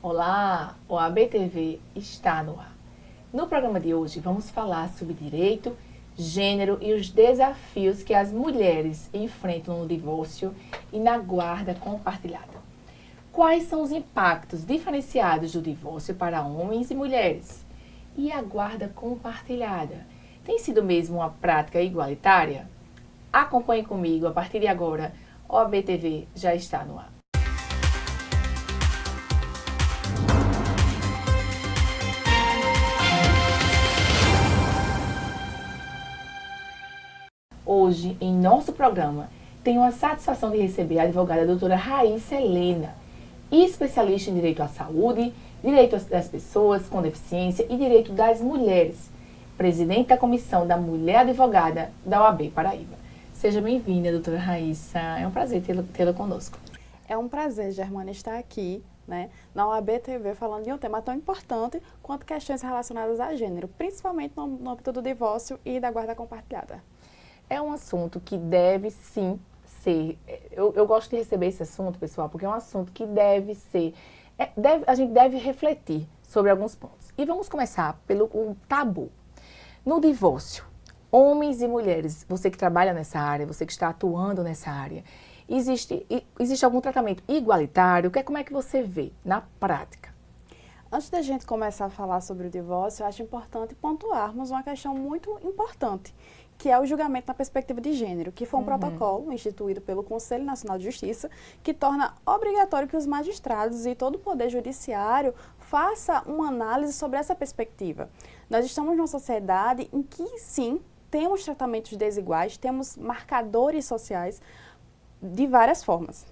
Olá, o ABTV está no ar. No programa de hoje vamos falar sobre direito, gênero e os desafios que as mulheres enfrentam no divórcio e na guarda compartilhada. Quais são os impactos diferenciados do divórcio para homens e mulheres? E a guarda compartilhada? Tem sido mesmo uma prática igualitária? Acompanhe comigo, a partir de agora, o ABTV já está no ar. Hoje, em nosso programa, tenho a satisfação de receber a advogada doutora Raíssa Helena, especialista em direito à saúde, direito das pessoas com deficiência e direito das mulheres, presidente da Comissão da Mulher Advogada da OAB Paraíba. Seja bem-vinda, doutora Raíssa. É um prazer tê-la conosco. É um prazer, Germana, estar aqui, na OAB TV falando de um tema tão importante quanto questões relacionadas a gênero, principalmente no âmbito do divórcio e da guarda compartilhada. É um assunto que deve sim ser, eu gosto de receber esse assunto, pessoal, porque é um assunto que deve ser, a gente deve refletir sobre alguns pontos. E vamos começar pelo tabu. No divórcio, homens e mulheres, você que trabalha nessa área, você que está atuando nessa área, existe algum tratamento igualitário? Como é que você vê na prática? Antes da gente começar a falar sobre o divórcio, eu acho importante pontuarmos uma questão muito importante, que é o julgamento na perspectiva de gênero, que foi um protocolo instituído pelo Conselho Nacional de Justiça, que torna obrigatório que os magistrados e todo o poder judiciário faça uma análise sobre essa perspectiva. Nós estamos numa sociedade em que, sim, temos tratamentos desiguais, temos marcadores sociais de várias formas.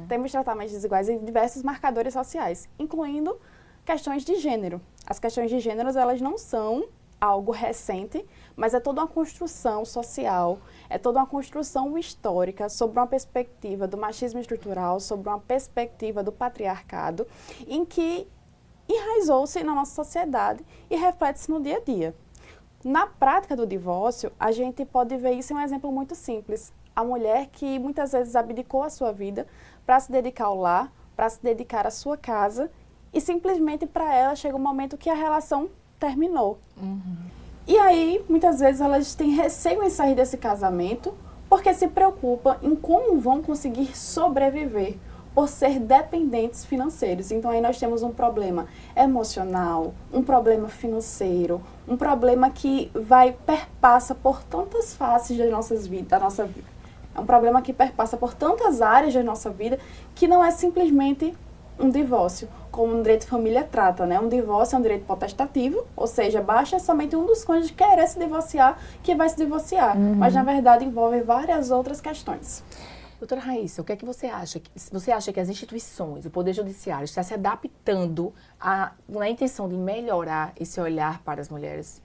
Temos tratamentos desiguais em diversos marcadores sociais, incluindo questões de gênero. As questões de gênero, elas não são algo recente, mas é toda uma construção social, é toda uma construção histórica sobre uma perspectiva do machismo estrutural, sobre uma perspectiva do patriarcado, em que enraizou-se na nossa sociedade e reflete-se no dia a dia. Na prática do divórcio, a gente pode ver isso em um exemplo muito simples. A mulher que muitas vezes abdicou a sua vida para se dedicar ao lar, para se dedicar à sua casa, e simplesmente para ela chega um momento que a relação terminou. E aí, muitas vezes, elas têm receio em sair desse casamento porque se preocupam em como vão conseguir sobreviver por ser dependentes financeiros. Então, aí nós temos um problema emocional, um problema financeiro, um problema que perpassa por tantas faces da nossa vida. É um problema que perpassa por tantas áreas da nossa vida que não é simplesmente um divórcio, como o direito de família trata, Um divórcio é um direito potestativo, ou seja, basta somente um dos cônjuges querer se divorciar que vai se divorciar, mas na verdade envolve várias outras questões. Doutora Raíssa, o que é que você acha? Você acha que as instituições, o Poder Judiciário, está se adaptando na intenção de melhorar esse olhar para as mulheres?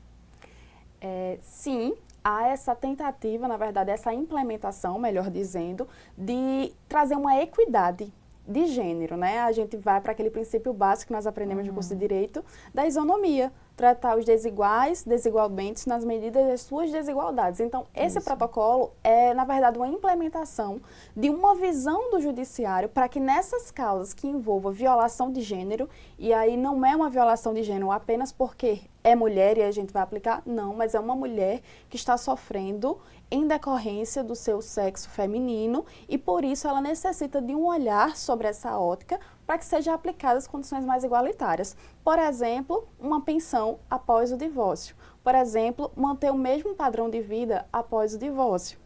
Sim, há essa tentativa, na verdade, essa implementação, melhor dizendo, de trazer uma equidade de gênero, A gente vai para aquele princípio básico que nós aprendemos no curso de Direito, da isonomia, tratar os desiguais, desigualmente, nas medidas das suas desigualdades. Então, esse protocolo é, na verdade, uma implementação de uma visão do judiciário para que nessas causas que envolvam violação de gênero, e aí não é uma violação de gênero apenas porque é mulher e a gente vai aplicar, não, mas é uma mulher que está sofrendo em decorrência do seu sexo feminino e por isso ela necessita de um olhar sobre essa ótica para que sejam aplicadas condições mais igualitárias. Por exemplo, uma pensão após o divórcio. Por exemplo, manter o mesmo padrão de vida após o divórcio.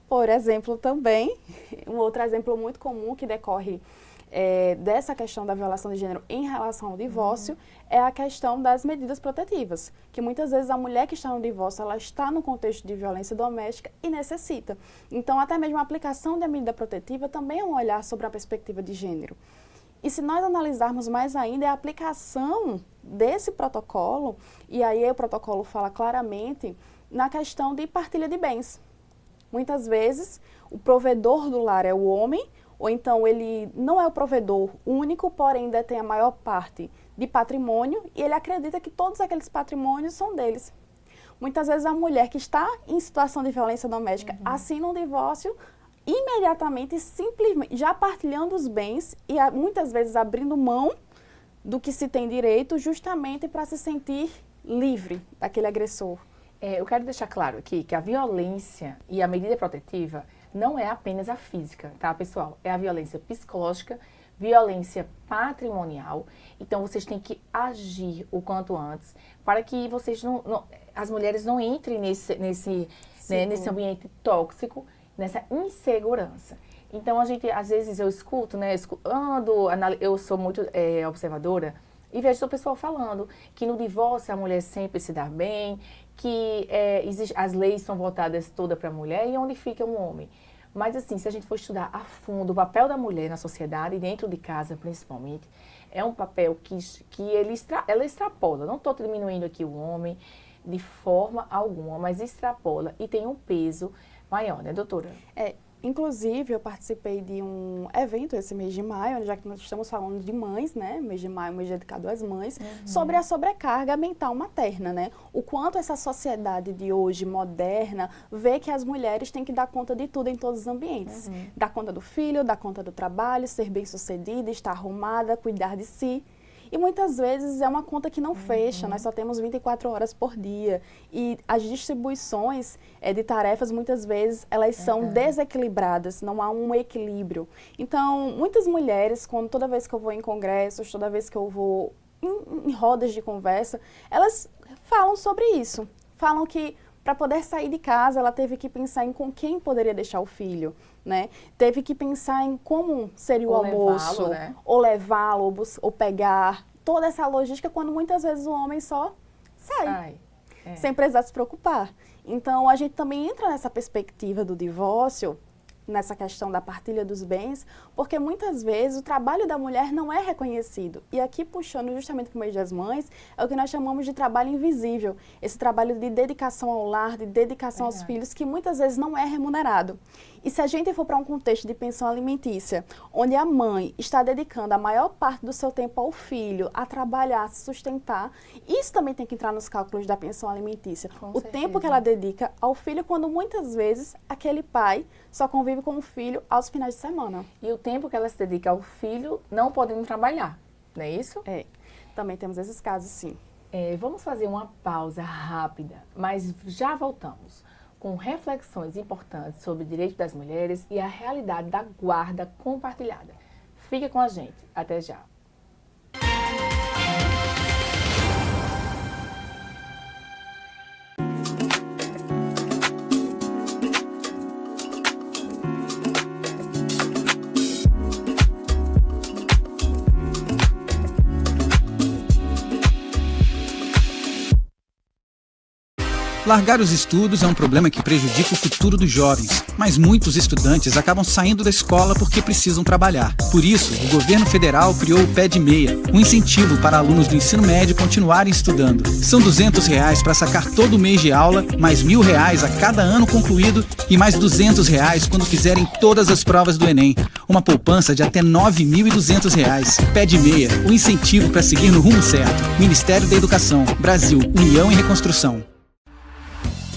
Por exemplo, também, um outro exemplo muito comum que decorre dessa questão da violação de gênero em relação ao divórcio é a questão das medidas protetivas, que muitas vezes a mulher que está no divórcio, ela está no contexto de violência doméstica e necessita. Então, até mesmo a aplicação da medida protetiva também é um olhar sobre a perspectiva de gênero. E se nós analisarmos mais ainda, é a aplicação desse protocolo, e aí o protocolo fala claramente na questão de partilha de bens. Muitas vezes, o provedor do lar é o homem, ou então ele não é o provedor único, porém detém a maior parte de patrimônio, e ele acredita que todos aqueles patrimônios são deles. Muitas vezes a mulher que está em situação de violência doméstica assina um divórcio imediatamente, simplesmente, já partilhando os bens e muitas vezes abrindo mão do que se tem direito, justamente para se sentir livre daquele agressor. Eu quero deixar claro aqui que a violência e a medida protetiva não é apenas a física, tá, pessoal? É a violência psicológica, violência patrimonial. Então, vocês têm que agir o quanto antes para que vocês as mulheres não entrem nesse ambiente tóxico, nessa insegurança. Então, às vezes eu escuto, né, eu sou muito observadora e vejo o pessoal falando que no divórcio a mulher sempre se dá bem, que as leis são voltadas todas para a mulher e onde fica o homem. Mas assim, se a gente for estudar a fundo o papel da mulher na sociedade e dentro de casa principalmente, é um papel que ela extrapola. Não estou diminuindo aqui o homem de forma alguma, mas extrapola e tem um peso maior, né, doutora? Inclusive, eu participei de um evento esse mês de maio, já que nós estamos falando de mães, né? Mês de maio, mês dedicado às mães, sobre a sobrecarga mental materna, né? O quanto essa sociedade de hoje, moderna, vê que as mulheres têm que dar conta de tudo em todos os ambientes. Dar conta do filho, dar conta do trabalho, ser bem-sucedida, estar arrumada, cuidar de si. E muitas vezes é uma conta que não fecha, nós só temos 24 horas por dia. E as distribuições de tarefas, muitas vezes, elas são desequilibradas, não há um equilíbrio. Então, muitas mulheres, toda vez que eu vou em congressos, toda vez que eu vou em rodas de conversa, elas falam sobre isso. Falam que para poder sair de casa, ela teve que pensar em com quem poderia deixar o filho, né? Teve que pensar em como seria o almoço, né? Ou levá-lo, ou pegar. Toda essa logística, quando muitas vezes o homem só sai. Sem precisar se preocupar. Então, a gente também entra nessa perspectiva do divórcio, nessa questão da partilha dos bens, porque muitas vezes o trabalho da mulher não é reconhecido. E aqui, puxando justamente para o mês das mães, é o que nós chamamos de trabalho invisível. Esse trabalho de dedicação ao lar, de dedicação aos filhos, que muitas vezes não é remunerado. E se a gente for para um contexto de pensão alimentícia, onde a mãe está dedicando a maior parte do seu tempo ao filho, a trabalhar, a se sustentar, isso também tem que entrar nos cálculos da pensão alimentícia. O tempo que ela dedica ao filho, quando muitas vezes aquele pai só convive com o filho aos finais de semana. E o tempo que ela se dedica ao filho não podendo trabalhar, não é isso? Também temos esses casos, sim. Vamos fazer uma pausa rápida, mas já voltamos com reflexões importantes sobre o direito das mulheres e a realidade da guarda compartilhada. Fica com a gente. Até já. Largar os estudos é um problema que prejudica o futuro dos jovens, mas muitos estudantes acabam saindo da escola porque precisam trabalhar. Por isso, o governo federal criou o Pé de Meia, um incentivo para alunos do ensino médio continuarem estudando. São R$200 para sacar todo mês de aula, mais R$1.000 a cada ano concluído e mais R$200 quando fizerem todas as provas do Enem. Uma poupança de até R$9.200. Pé de Meia, um incentivo para seguir no rumo certo. Ministério da Educação, Brasil, União e Reconstrução.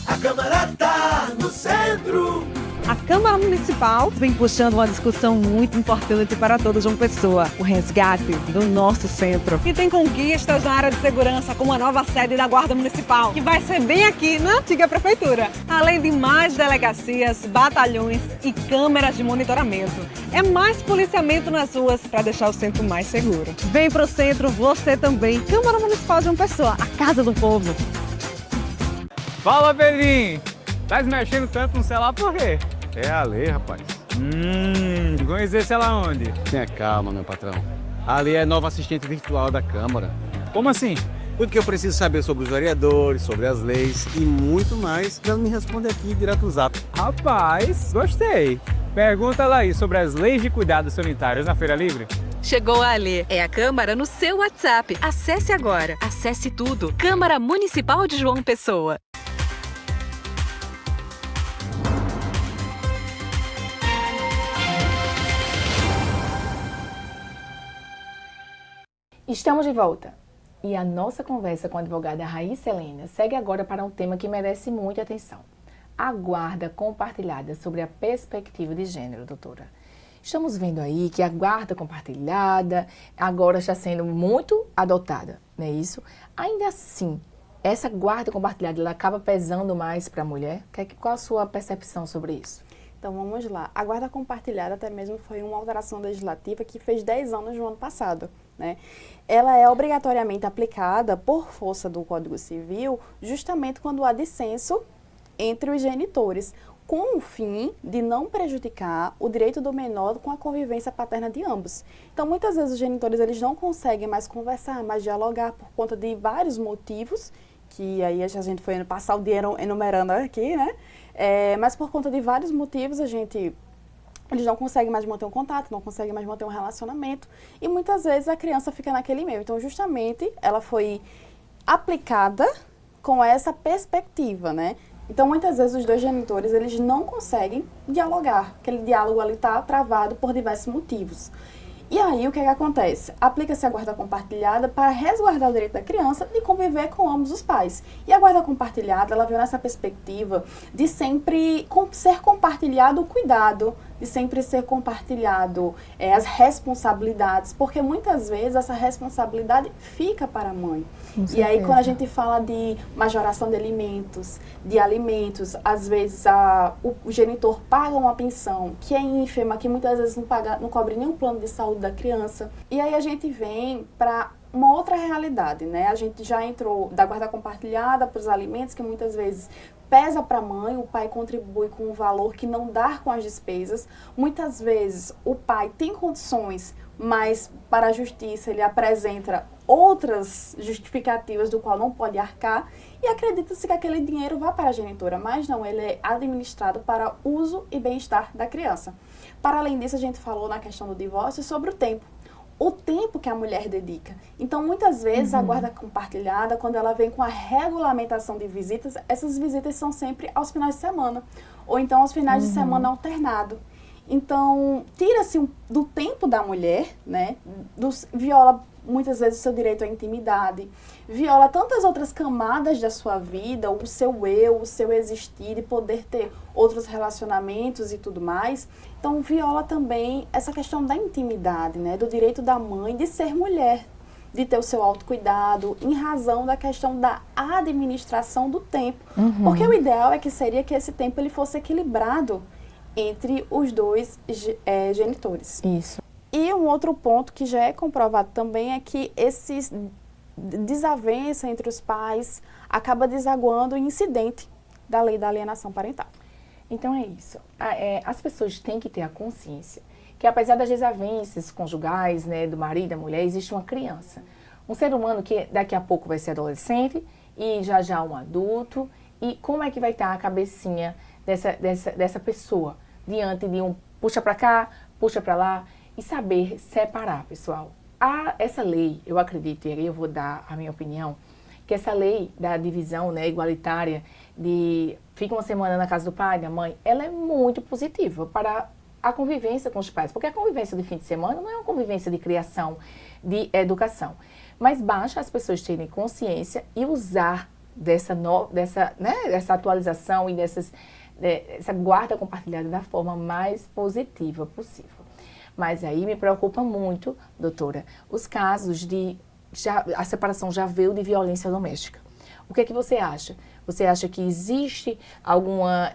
A Câmara tá no centro. A Câmara Municipal vem puxando uma discussão muito importante para toda João Pessoa, o resgate do nosso centro. E tem conquistas na área de segurança, como a nova sede da Guarda Municipal, que vai ser bem aqui na antiga prefeitura. Além de mais delegacias, batalhões e câmeras de monitoramento. É mais policiamento nas ruas para deixar o centro mais seguro. Vem pro centro você também. Câmara Municipal de João Pessoa, a casa do povo. Fala, Pedrinho! Tá se mexendo tanto no celular por quê? É a lei, rapaz. Conhecer esse lá onde? Tenha calma, meu patrão. A lei é nova assistente virtual da Câmara. Como assim? Tudo que eu preciso saber sobre os vereadores, sobre as leis e muito mais, ela me responde aqui direto no Zap. Rapaz, gostei. Pergunta lá aí sobre as leis de cuidados sanitários na Feira Livre. Chegou a Alê. É a Câmara no seu WhatsApp. Acesse agora. Acesse tudo. Câmara Municipal de João Pessoa. Estamos de volta. E a nossa conversa com a advogada Raíssa Helena segue agora para um tema que merece muita atenção. A guarda compartilhada sobre a perspectiva de gênero, doutora. Estamos vendo aí que a guarda compartilhada agora está sendo muito adotada, não é isso? Ainda assim, essa guarda compartilhada ela acaba pesando mais para a mulher? Qual a sua percepção sobre isso? Então vamos lá. A guarda compartilhada até mesmo foi uma alteração legislativa que fez 10 anos no ano passado, né? Ela é obrigatoriamente aplicada por força do Código Civil justamente quando há dissenso entre os genitores, com o fim de não prejudicar o direito do menor com a convivência paterna de ambos. Então, muitas vezes os genitores eles não conseguem mais conversar, mais dialogar por conta de vários motivos, que aí a gente foi passar o dia enumerando aqui, né? Mas por conta de vários motivos eles não conseguem mais manter um contato, não conseguem mais manter um relacionamento e muitas vezes a criança fica naquele meio. Então, justamente, ela foi aplicada com essa perspectiva, né? Então, muitas vezes, os dois genitores, eles não conseguem dialogar. Aquele diálogo ali está travado por diversos motivos. E aí, o que acontece? Aplica-se a guarda compartilhada para resguardar o direito da criança de conviver com ambos os pais. E a guarda compartilhada, ela veio nessa perspectiva de sempre ser compartilhado o cuidado, de sempre ser compartilhado as responsabilidades, porque muitas vezes essa responsabilidade fica para a mãe. E aí, quando a gente fala de majoração de alimentos, às vezes o genitor paga uma pensão que é ínfima, que muitas vezes não cobre nenhum plano de saúde da criança. E aí a gente vem para uma outra realidade, né? A gente já entrou da guarda compartilhada para os alimentos, que muitas vezes pesa para a mãe, o pai contribui com um valor que não dá com as despesas. Muitas vezes o pai tem condições, mas para a justiça ele apresenta outras justificativas do qual não pode arcar e acredita-se que aquele dinheiro vá para a genitora, mas não, ele é administrado para uso e bem-estar da criança. Para além disso, a gente falou na questão do divórcio sobre o tempo que a mulher dedica. Então, muitas vezes, a guarda compartilhada, quando ela vem com a regulamentação de visitas, essas visitas são sempre aos finais de semana, ou então aos finais de semana alternado. Então, tira-se do tempo da mulher, né, viola muitas vezes o seu direito à intimidade, viola tantas outras camadas da sua vida, o seu eu, o seu existir, de poder ter outros relacionamentos e tudo mais. Então, viola também essa questão da intimidade, né, do direito da mãe de ser mulher, de ter o seu autocuidado, em razão da questão da administração do tempo. Porque o ideal seria que esse tempo ele fosse equilibrado entre os dois genitores. Isso. E um outro ponto que já é comprovado também é que esses desavença entre os pais acaba desaguando em incidente da lei da alienação parental. Então é isso. As pessoas têm que ter a consciência que apesar das desavenças conjugais, né, do marido e da mulher, existe uma criança. Um ser humano que daqui a pouco vai ser adolescente e já um adulto. E como é que vai estar a cabecinha dessa pessoa diante de um puxa para cá, puxa para lá? E saber separar, pessoal. Essa lei, eu acredito, e aí eu vou dar a minha opinião, que essa lei da divisão, né, igualitária, de fica uma semana na casa do pai, da mãe, ela é muito positiva para a convivência com os pais. Porque a convivência de fim de semana não é uma convivência de criação, de educação. Mas basta as pessoas terem consciência e usar dessa atualização e dessa guarda compartilhada da forma mais positiva possível. Mas aí me preocupa muito, doutora, os casos a separação já veio de violência doméstica. O que é que você acha? Você acha que existe alguma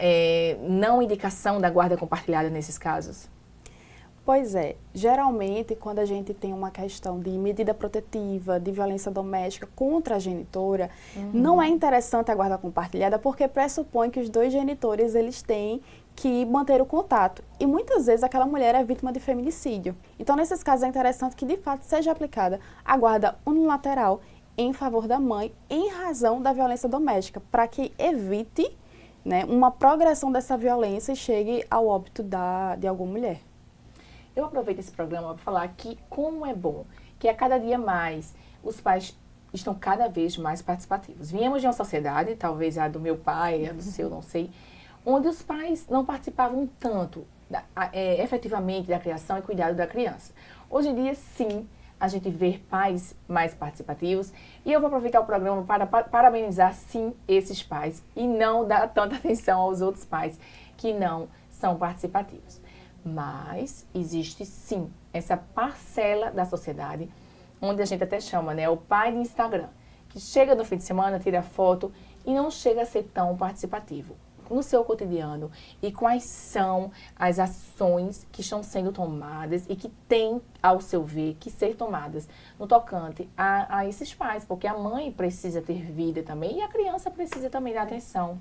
não indicação da guarda compartilhada nesses casos? Pois é, geralmente quando a gente tem uma questão de medida protetiva, de violência doméstica contra a genitora, não é interessante a guarda compartilhada porque pressupõe que os dois genitores eles têm que manter o contato. E muitas vezes aquela mulher é vítima de feminicídio. Então, nesses casos é interessante que de fato seja aplicada a guarda unilateral em favor da mãe em razão da violência doméstica, para que evite, né, uma progressão dessa violência e chegue ao óbito de alguma mulher. Eu aproveito esse programa para falar que como é bom que a cada dia mais os pais estão cada vez mais participativos. Viemos de uma sociedade, talvez a do meu pai, a do seu, não sei, onde os pais não participavam tanto efetivamente da criação e cuidado da criança. Hoje em dia, sim, a gente vê pais mais participativos e eu vou aproveitar o programa para parabenizar, sim, esses pais e não dar tanta atenção aos outros pais que não são participativos. Mas existe sim essa parcela da sociedade, onde a gente até chama, né, o pai de Instagram, que chega no fim de semana, tira foto e não chega a ser tão participativo no seu cotidiano. E quais são as ações que estão sendo tomadas e que têm, ao seu ver, que ser tomadas no tocante a esses pais, porque a mãe precisa ter vida também e a criança precisa também dar atenção.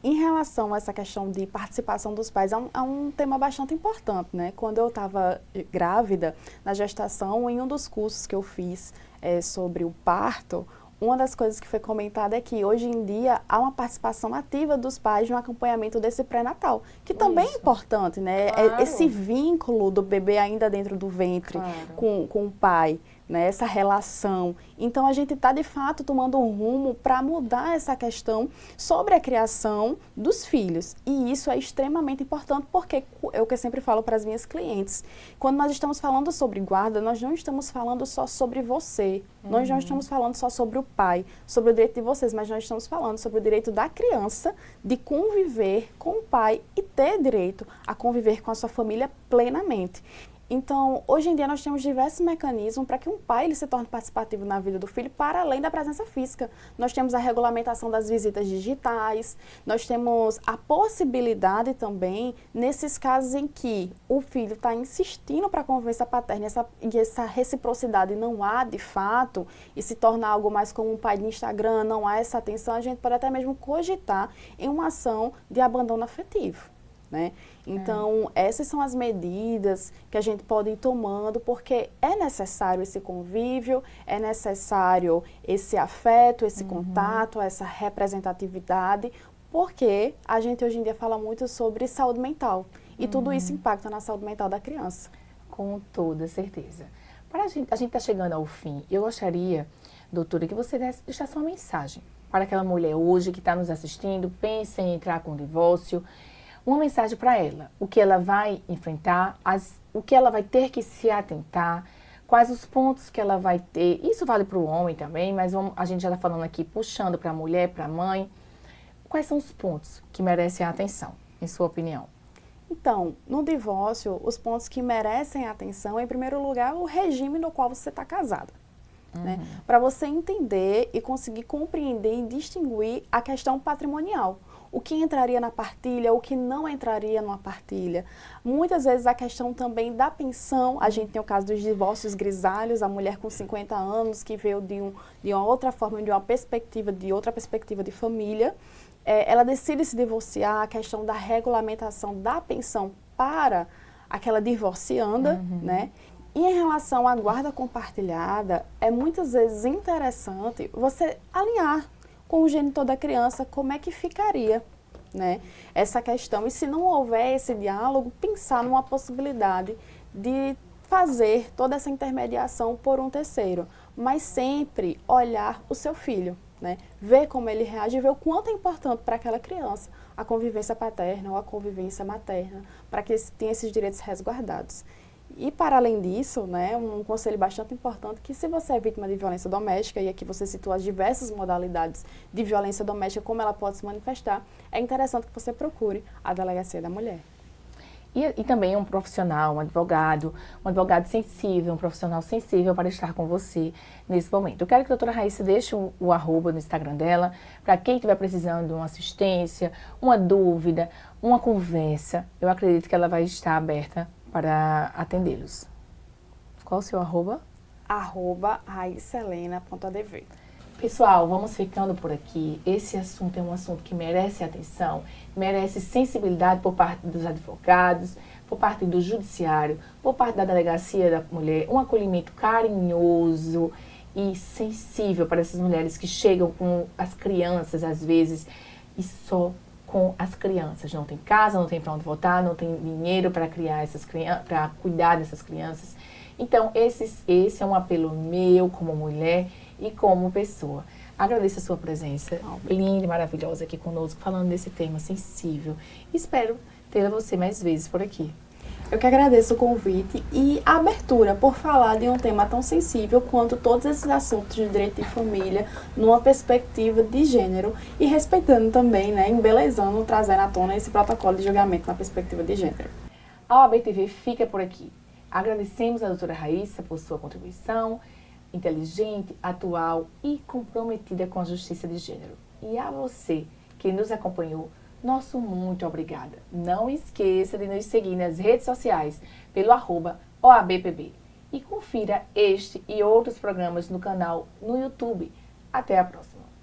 Em relação a essa questão de participação dos pais, é um tema bastante importante, né? Quando eu estava grávida, na gestação, em um dos cursos que eu fiz sobre o parto, uma das coisas que foi comentada é que hoje em dia há uma participação ativa dos pais no acompanhamento desse pré-natal, que também é importante, né? Claro. Esse vínculo do bebê ainda dentro do ventre com o pai, né? Essa relação. Então, a gente está, de fato, tomando um rumo para mudar essa questão sobre a criação dos filhos. E isso é extremamente importante, porque é o que eu sempre falo para as minhas clientes. Quando nós estamos falando sobre guarda, nós não estamos falando só sobre você. Nós não estamos falando só sobre o pai, sobre o direito de vocês, mas nós estamos falando sobre o direito da criança de conviver com o pai e ter direito a conviver com a sua família plenamente. Então, hoje em dia, nós temos diversos mecanismos para que um pai ele se torne participativo na vida do filho, para além da presença física. Nós temos a regulamentação das visitas digitais, nós temos a possibilidade também, nesses casos em que o filho está insistindo para a convivência paterna e essa reciprocidade não há de fato, e se torna algo mais como um pai de Instagram, não há essa atenção, a gente pode até mesmo cogitar em uma ação de abandono afetivo, né? Então, essas são as medidas que a gente pode ir tomando, porque é necessário esse convívio, é necessário esse afeto, esse contato, essa representatividade, porque a gente hoje em dia fala muito sobre saúde mental, e tudo isso impacta na saúde mental da criança. Com toda certeza. A gente está chegando ao fim. Eu gostaria, doutora, que você deixasse uma mensagem para aquela mulher hoje que está nos assistindo, pensa em entrar com o divórcio. Uma mensagem para ela, o que ela vai enfrentar, o que ela vai ter que se atentar, quais os pontos que ela vai ter. Isso vale para o homem também, mas a gente já está falando aqui, puxando para a mulher, para a mãe. Quais são os pontos que merecem a atenção, em sua opinião? Então, no divórcio, os pontos que merecem a atenção, em primeiro lugar, o regime no qual você está casada. Né? Para você entender e conseguir compreender e distinguir a questão patrimonial. O que entraria na partilha, o que não entraria numa partilha. Muitas vezes a questão também da pensão, a gente tem o caso dos divórcios grisalhos, a mulher com 50 anos que veio de uma outra forma, de outra perspectiva de família, ela decide se divorciar, a questão da regulamentação da pensão para aquela divorcianda, né? E em relação à guarda compartilhada, é muitas vezes interessante você alinhar com o genitor da criança como é que ficaria, né, essa questão. E se não houver esse diálogo, pensar numa possibilidade de fazer toda essa intermediação por um terceiro, mas sempre olhar o seu filho, né, ver como ele reage, ver o quanto é importante para aquela criança a convivência paterna ou a convivência materna, para que tenha esses direitos resguardados. E, para além disso, né, um conselho bastante importante que se você é vítima de violência doméstica, e aqui você situa as diversas modalidades de violência doméstica, como ela pode se manifestar, é interessante que você procure a Delegacia da Mulher. E também um profissional, um advogado sensível, um profissional sensível para estar com você nesse momento. Eu quero que a doutora Raíssa deixe o arroba no Instagram dela, para quem estiver precisando de uma assistência, uma dúvida, uma conversa. Eu acredito que ela vai estar aberta para atendê-los. Qual o seu arroba? @raicelena.adv. Pessoal, vamos ficando por aqui. Esse assunto é um assunto que merece atenção, merece sensibilidade por parte dos advogados, por parte do judiciário, por parte da Delegacia da Mulher, um acolhimento carinhoso e sensível para essas mulheres que chegam com as crianças, às vezes, e só com as crianças. Não tem casa, não tem para onde voltar, não tem dinheiro para criar essas crianças, para cuidar dessas crianças. Então, esse é um apelo meu como mulher e como pessoa. Agradeço a sua presença, linda e maravilhosa aqui conosco, falando desse tema sensível. Espero ter você mais vezes por aqui. Eu que agradeço o convite e a abertura por falar de um tema tão sensível quanto todos esses assuntos de direito de família numa perspectiva de gênero e respeitando também, né, embelezando, trazendo à tona esse protocolo de julgamento na perspectiva de gênero. A OAB TV fica por aqui. Agradecemos a doutora Raíssa por sua contribuição, inteligente, atual e comprometida com a justiça de gênero. E a você que nos acompanhou, nosso muito obrigada. Não esqueça de nos seguir nas redes sociais pelo @OABPB e confira este e outros programas no canal no YouTube. Até a próxima!